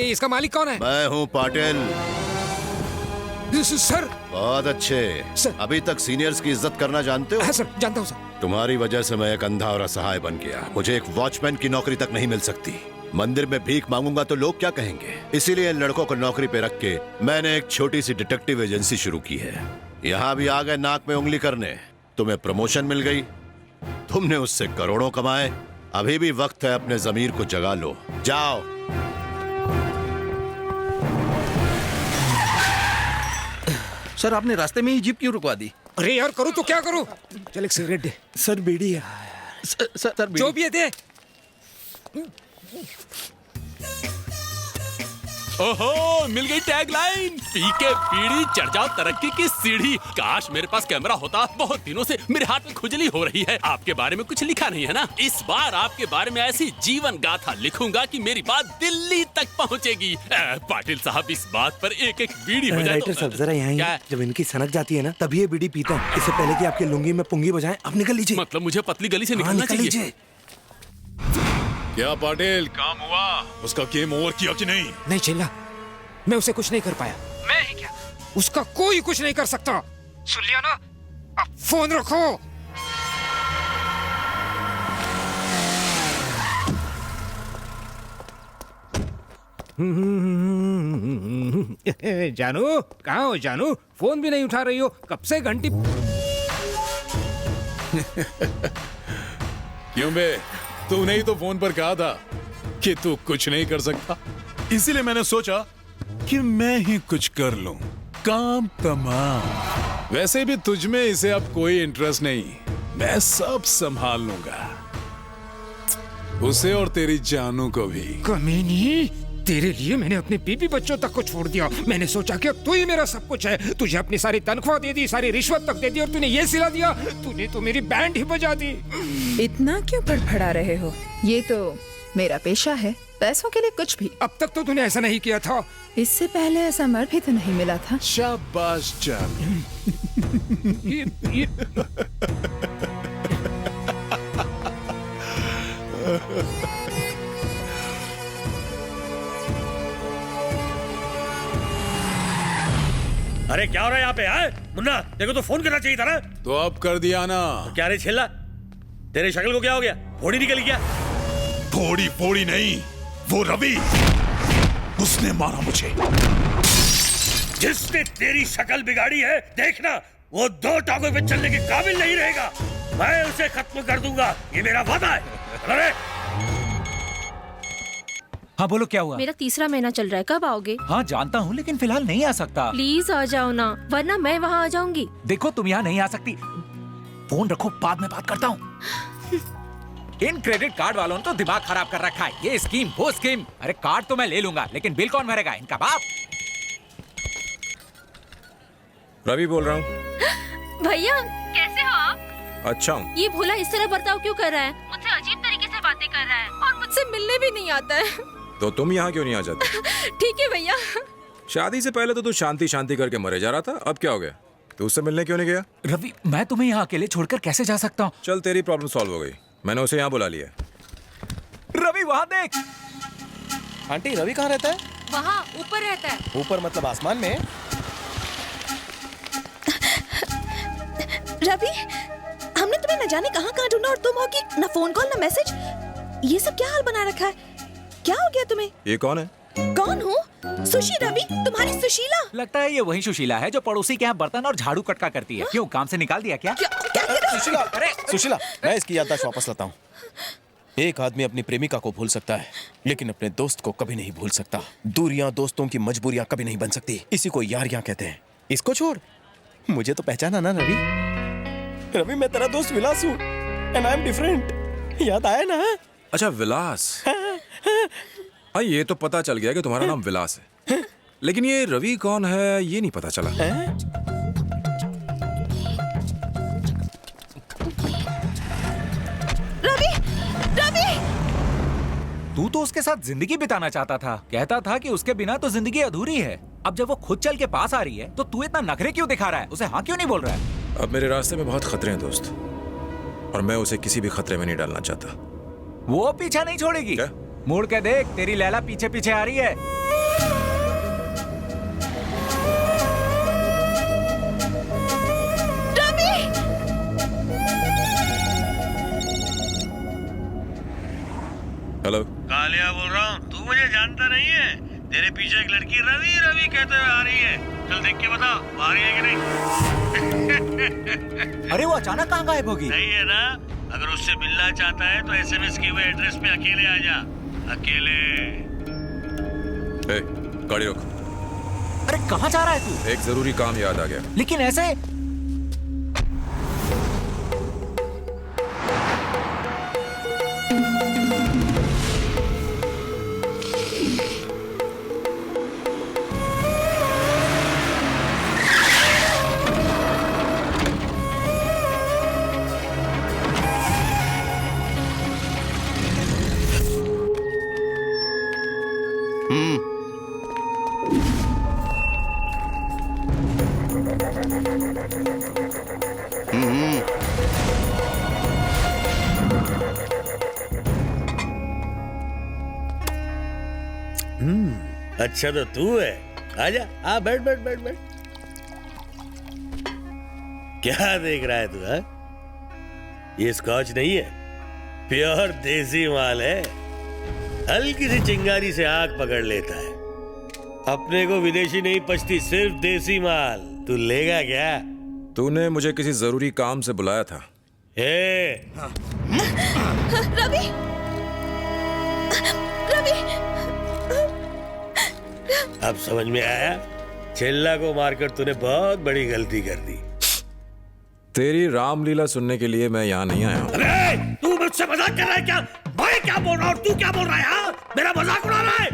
नहीं, इसका मालिक कौन है? मैं हूँ पाटिल। सर। बहुत अच्छे सर। अभी तक सीनियर्स की इज्जत करना जानते हो? हाँ सर, जानता हूँ सर। तुम्हारी वजह से मैं एक अंधा और असहाय बन गया। मुझे एक वॉचमैन की नौकरी तक नहीं मिल सकती। मंदिर में भीख मांगूंगा तो लोग क्या कहेंगे? इसीलिए इन लड़कों को नौकरी पे रख के मैंने एक छोटी सी डिटेक्टिव एजेंसी शुरू की है। यहाँ भी आ गए नाक में उंगली करने। तुम्हें प्रमोशन मिल गई, तुमने उससे करोड़ों कमाए। अभी भी वक्त है, अपने जमीर को जगा लो। जाओ। सर, आपने रास्ते में ही जीप क्यों रुकवा दी? अरे यार, करूँ तो क्या करूँ? चल एक सिगरेट दे। सर बीड़ी है। सर बीड़ी। जो भी है दे। ओहो, मिल गई टैगलाइन। पी के बीड़ी, चढ़ जाओ तरक्की की सीढ़ी। काश मेरे पास कैमरा होता। बहुत दिनों से मेरे हाथ में खुजली हो रही है। आपके बारे में कुछ लिखा नहीं है ना? इस बार आपके बारे में ऐसी जीवन गाथा लिखूंगा कि मेरी बात दिल्ली तक पहुंचेगी। पाटिल साहब, इस बात पर एक एक बीड़ी हो जाए। राइटर साहब, जरा यहाँ क्या? जब इनकी सनक जाती है ना, तभी ये बीड़ी पीता हूँ। इससे पहले कि आपके लुंगी में पुंगी बजाएं, अब निकल लीजिए। मतलब मुझे पतली गली से निकलना चाहिए। क्या पाटिल, काम हुआ? उसका गेम ओवर किया कि नहीं? नहीं चिल्ला, मैं उसे कुछ नहीं कर पाया। मैं ही क्या, उसका कोई कुछ नहीं कर सकता। सुन लिया ना? अब फोन रखो। जानू, कहाँ हो जानू? फोन भी नहीं उठा रही हो, कब से घंटी। क्यों बे, तूने ही तो फोन पर कहा था कि तू कुछ नहीं कर सकता। इसीलिए मैंने सोचा कि मैं ही कुछ कर लूं। काम तमाम। वैसे भी तुझ में इसे अब कोई इंटरेस्ट नहीं। मैं सब संभाल लूंगा, उसे और तेरी जानू को भी। कमीनी, तेरे लिए मैंने अपने बीबी बच्चों तक को छोड़ दिया। मैंने सोचा कि अब तू ही मेरा सब कुछ है। तुझे अपनी सारी तनख्वाह दे दी, सारी रिश्वत तक दे दी, और तूने ये सिला दिया। तूने तो मेरी बैंड ही बजा दी। इतना क्यों फड़फड़ा रहे हो? ये तो मेरा पेशा है, पैसों के लिए कुछ भी। अब तक तो तूने ऐसा नहीं किया था। इससे पहले ऐसा मर भी तो नहीं मिला था। शाबाश जान। ये अरे क्या हो रहा है यहाँ पे? है मुन्ना, देखो तो फोन करना चाहिए था ना। तो अब कर दिया ना। तो क्या रे छेला, तेरे शक्ल को क्या हो गया? फोड़ी निकल गया? फोड़ी फोड़ी नहीं, वो रवि, उसने मारा मुझे। जिसने तेरी शक्ल बिगाड़ी है, देखना वो दो टांगों पे चलने के काबिल नहीं रहेगा। मैं उसे खत्म कर दूंगा, ये मेरा वादा है। अरे हाँ बोलो, क्या हुआ? मेरा तीसरा महीना चल रहा है, कब आओगे? हाँ जानता हूँ, लेकिन फिलहाल नहीं आ सकता। प्लीज आ जाओ ना, वरना मैं वहाँ आ जाऊंगी। देखो, तुम यहाँ नहीं आ सकती। फोन रखो, बाद में बात करता हूँ। इन क्रेडिट कार्ड वालों ने तो दिमाग खराब कर रखा है। ये स्कीम वो स्कीम। अरे कार्ड तो मैं ले लूंगा, लेकिन बिल कौन भरेगा? इनका बाप। रवि बोल रहा हूँ। भैया कैसे हो आप? अच्छा हूँ। ये भोला इस तरह बर्ताव क्यों कर रहा है? मुझसे अजीब तरीके से बातें कर रहा है और मुझसे मिलने भी नहीं आता है। तो तुम यहाँ क्यों नहीं आ जाती? ठीक है भैया। शादी से पहले तो तू शांति शांति करके मरे जा रहा था, अब क्या हो गया? तू उससे मिलने क्यों नहीं गया? रवि, मैं तुम्हें यहाँ अकेले छोड़कर कैसे जा सकता हूँ? चल, तेरी प्रॉब्लम सॉल्व हो गई, मैंने उसे यहाँ बुला लिया। रवि वहाँ देख। आंटी, रवि कहाँ रहता है? वहाँ ऊपर रहता है। ऊपर मतलब आसमान में? रवि, हमने तुम्हें न जाने कहाँ कहाँ ढूंढा और तुम हो कि न फोन कॉल न मैसेज। ये सब क्या हाल बना रखा है? क्या हो गया तुम्हें? ये कौन है? कौन हो? सुशी रवि, तुम्हारी सुशीला। लगता है ये वही सुशीला है जो पड़ोसी के यहाँ बर्तन और झाड़ू कटका करती है। क्यों, काम से निकाल दिया क्या? सुशीला, अरे सुशीला, मैं इसकी याददाश्त वापस लाता हूँ। एक आदमी अपनी प्रेमिका को भूल सकता है, लेकिन अपने दोस्त को कभी नहीं भूल सकता। दूरियां दोस्तों की मजबूरियां कभी नहीं बन सकती। इसी को यारियां कहते हैं। इसको छोड़, मुझे तो पहचाना ना रवि? रवि, मैं तेरा दोस्त विलास हूँ, एंड आई एम डिफरेंट। याद आया ना? अच्छा, विलास। हाँ, ये तो पता चल गया कि तुम्हारा नाम विलास है, लेकिन ये रवि कौन है ये नहीं पता चला। रवि, रवि! तू तो उसके साथ जिंदगी बिताना चाहता था। कहता था कि उसके बिना तो जिंदगी अधूरी है। अब जब वो खुद चल के पास आ रही है, तो तू इतना नखरे क्यों दिखा रहा है? उसे हाँ क्यों नहीं बोल रहा है? अब मेरे रास्ते में बहुत खतरे हैं दोस्त, और मैं उसे किसी भी खतरे में नहीं डालना चाहता। वो पीछा नहीं छोड़ेगी। क्या? मुड़ के देख, तेरी लैला पीछे पीछे आ रही है। हेलो। कालिया बोल रहा हूँ, तू मुझे जानता नहीं है। तेरे पीछे एक लड़की रवि रवि कहते हुए आ रही है। चल देख के बता, वो आ रही है कि नहीं? अरे वो अचानक कहाँ गायब होगी? नहीं है ना? अगर उससे मिलना चाहता है तो SMS किए हुए एड्रेस पे अकेले आ जा, अकेले। ए, गाड़ी रोक। अरे कहाँ जा रहा है तू? एक जरूरी काम याद आ गया। लेकिन ऐसे अच्छा तो तू है, आजा, आ बैठ बैठ बैठ बैठ। क्या देख रहा है तू? हा? ये स्कॉच नहीं है, प्योर देसी माल है। हल्की सी चिंगारी से आग पकड़ लेता है। अपने को विदेशी नहीं पचती, सिर्फ देसी माल। तू लेगा क्या? तूने मुझे किसी जरूरी काम से बुलाया था। रवि, रवि, अब समझ में आया? चिल्ला को मारकर तूने बहुत बड़ी गलती कर दी। तेरी रामलीला सुनने के लिए मैं यहाँ नहीं आया हूँ। अरे तू मुझसे मजाक कर रहा है क्या? मैं क्या बोल रहा हूँ और तू क्या बोल रहा है? मेरा मजाक उड़ा रहा है?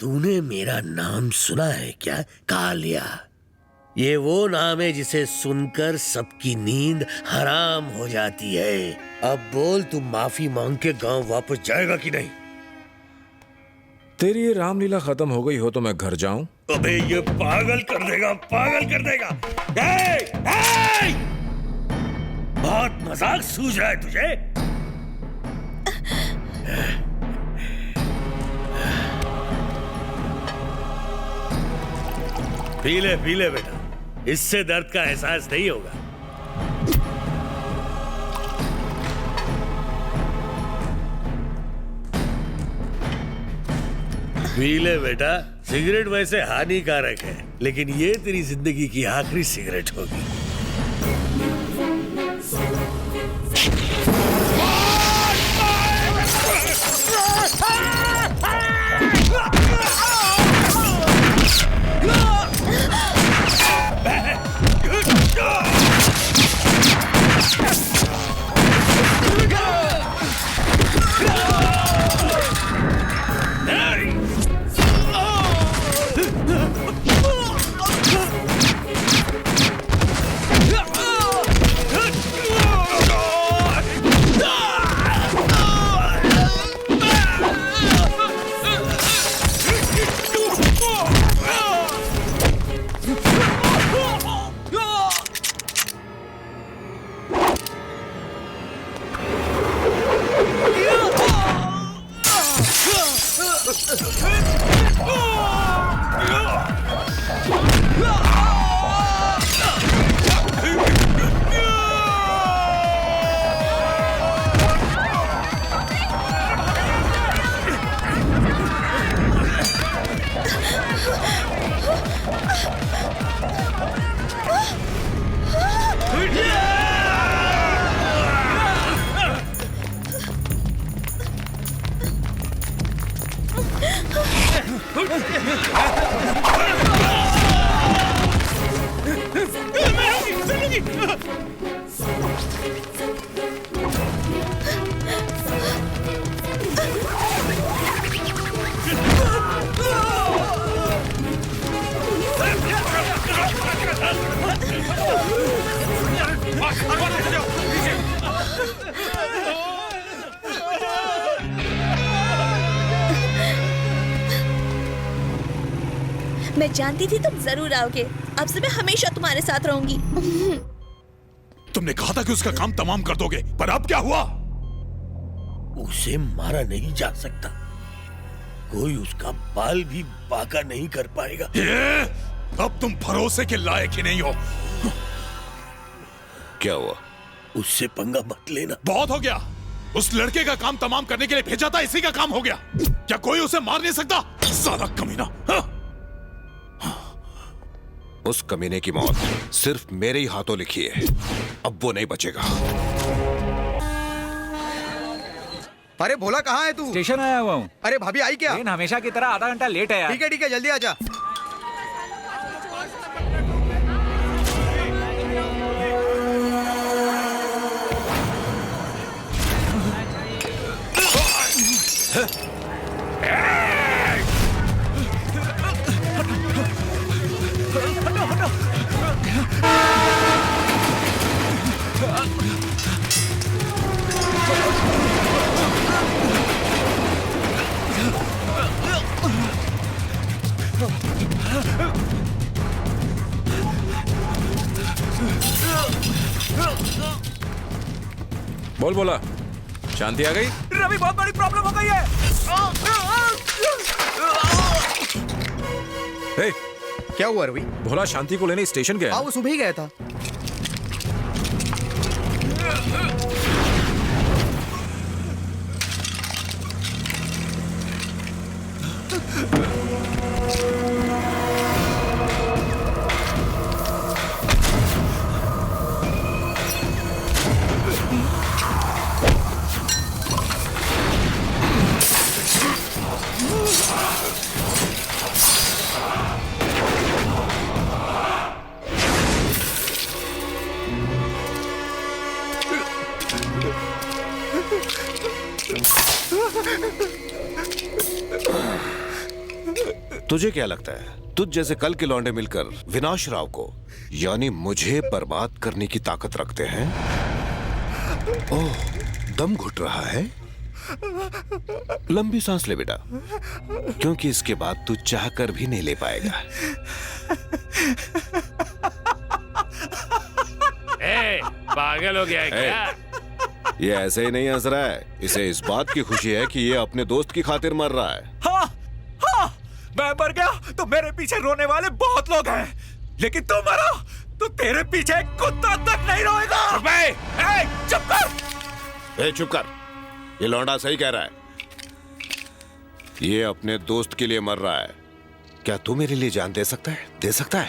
तूने मेरा नाम सुना है क्या? कालिया। ये वो नाम है जिसे सुनकर सबकी नींद हराम हो जाती है। अब बोल, तू माफी मांग के गांव वापस जाएगा कि नहीं? तेरी ये रामलीला खत्म हो गई हो तो मैं घर जाऊं? अबे ये पागल कर देगा, पागल कर देगा। ए, ए! बहुत मजाक सूझ रहा है तुझे? पी ले बेटा, इससे दर्द का एहसास नहीं होगा। पी ले बेटा, सिगरेट वैसे हानिकारक है, लेकिन ये तेरी जिंदगी की आखिरी सिगरेट होगी। मैं जानती थी तुम जरूर आओगे। अब से मैं हमेशा तुम्हारे साथ रहूंगी। तुमने कहा था कि उसका काम तमाम कर दोगे, पर अब क्या हुआ? उसे मारा नहीं जा सकता, कोई उसका बाल भी बांका नहीं कर पाएगा। अब तुम भरोसे के लायक ही नहीं हो। क्या हुआ? उससे पंगा मत लेना। बहुत हो गया, उस लड़के का काम तमाम करने के लिए भेजा था, इसी का काम हो गया। क्या कोई उसे मार नहीं सकता? साला कमीना। हाँ? उस कमीने की मौत सिर्फ मेरे ही हाथों लिखी है। अब वो नहीं बचेगा। अरे भोला कहाँ है तू? स्टेशन आया हुआ हूँ। अरे भाभी आई क्या? ट्रेन हमेशा की तरह आधा घंटा लेट है यार। ठीक है जल्दी आजा। बोल बोला, शांति आ गई? रवि बहुत बड़ी प्रॉब्लम हो गई है। हे, क्या हुआ रवि? भोला शांति को लेने स्टेशन गया। हाँ वो सुबह ही गया था। तुझे क्या लगता है तुझ जैसे कल के लौंडे मिलकर विनाश राव को यानी मुझे बर्बाद करने की ताकत रखते हैं? ओह, दम घुट रहा है। लंबी सांस ले बेटा, क्योंकि इसके बाद तू चाहकर भी नहीं ले पाएगा। पागल हो गया है क्या? ये ऐसे ही नहीं हंस रहा है, इसे इस बात की खुशी है कि ये अपने दोस्त की खातिर मर रहा है। हाँ, हाँ, मैं मर गया तो मेरे पीछे रोने वाले बहुत लोग हैं, लेकिन तू मरा तो तेरे पीछे एक कुत्ता तक नहीं रोएगा। चुप कर। चुप कर। ये लौंडा सही कह रहा है। ये अपने दोस्त के लिए मर रहा है। क्या तू मेरे लिए जान दे सकता है? दे सकता है?